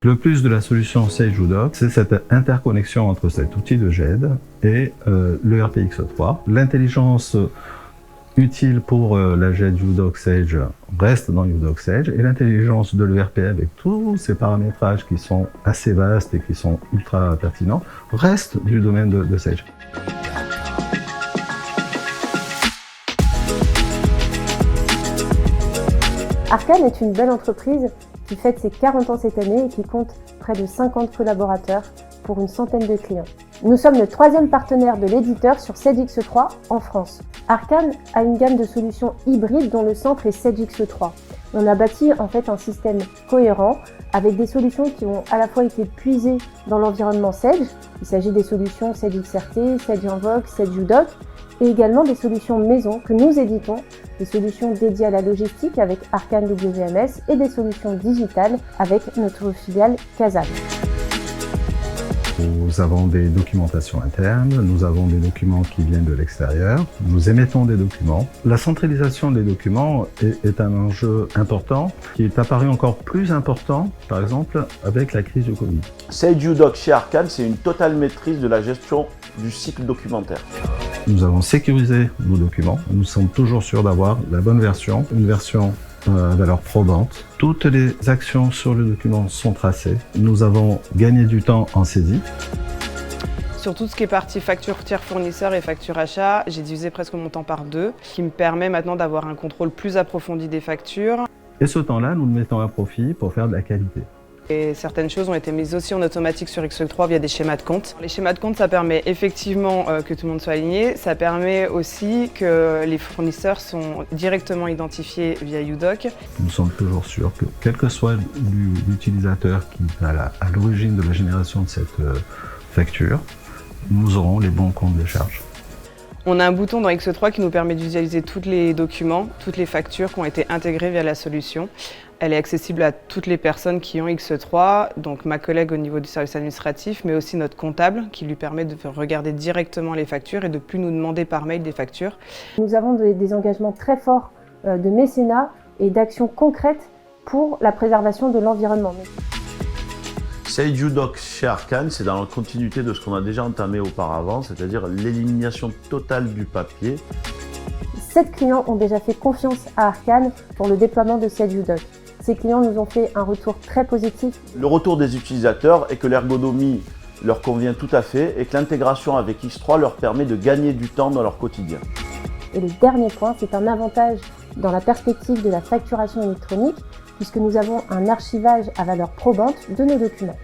Le plus de la solution Sage Udoc, c'est cette interconnexion entre cet outil de GED et l'ERP X3. L'intelligence utile pour la GED Udoc Sage reste dans Udoc Sage et l'intelligence de l'ERP avec tous ces paramétrages qui sont assez vastes et qui sont ultra pertinents reste du domaine de Sage. Arcane est une belle entreprise qui fête ses 40 ans cette année et qui compte près de 50 collaborateurs pour une centaine de clients. Nous sommes le 3e partenaire de l'éditeur sur Sage X3 en France. Arcane a une gamme de solutions hybrides dont le centre est Sage X3. On a bâti en fait un système cohérent avec des solutions qui ont à la fois été puisées dans l'environnement Sage. Il s'agit des solutions Sage XRT, Sage Invoke, Sage Udoc, et également des solutions maison que nous éditons, des solutions dédiées à la logistique avec Arcane WMS et des solutions digitales avec notre filiale Casal. Nous avons des documentations internes, nous avons des documents qui viennent de l'extérieur, nous émettons des documents. La centralisation des documents est un enjeu important qui est apparu encore plus important, par exemple, avec la crise du Covid. Sage Udoc chez Arcane, c'est une totale maîtrise de la gestion du cycle documentaire. Nous avons sécurisé nos documents, nous sommes toujours sûrs d'avoir la bonne version, une version à valeur probante. Toutes les actions sur le document sont tracées. Nous avons gagné du temps en saisie. Sur tout ce qui est partie facture tiers fournisseur et facture achat, j'ai divisé presque mon temps par 2, ce qui me permet maintenant d'avoir un contrôle plus approfondi des factures. Et ce temps-là, nous le mettons à profit pour faire de la qualité. Et certaines choses ont été mises aussi en automatique sur X3 via des schémas de compte. Les schémas de compte, ça permet effectivement que tout le monde soit aligné. Ça permet aussi que les fournisseurs sont directement identifiés via Udoc. Nous sommes toujours sûrs que, quel que soit l'utilisateur qui est à l'origine de la génération de cette facture, nous aurons les bons comptes de charge. On a un bouton dans X3 qui nous permet de visualiser tous les documents, toutes les factures qui ont été intégrées via la solution. Elle est accessible à toutes les personnes qui ont X3, donc ma collègue au niveau du service administratif, mais aussi notre comptable qui lui permet de regarder directement les factures et de ne plus nous demander par mail des factures. Nous avons des engagements très forts de mécénat et d'actions concrètes pour la préservation de l'environnement. Sage Udoc chez Arcane, c'est dans la continuité de ce qu'on a déjà entamé auparavant, c'est-à-dire l'élimination totale du papier. 7 clients ont déjà fait confiance à Arcane pour le déploiement de Sage Udoc. Ces clients nous ont fait un retour très positif. Le retour des utilisateurs est que l'ergonomie leur convient tout à fait et que l'intégration avec X3 leur permet de gagner du temps dans leur quotidien. Et le dernier point, c'est un avantage dans la perspective de la facturation électronique puisque nous avons un archivage à valeur probante de nos documents.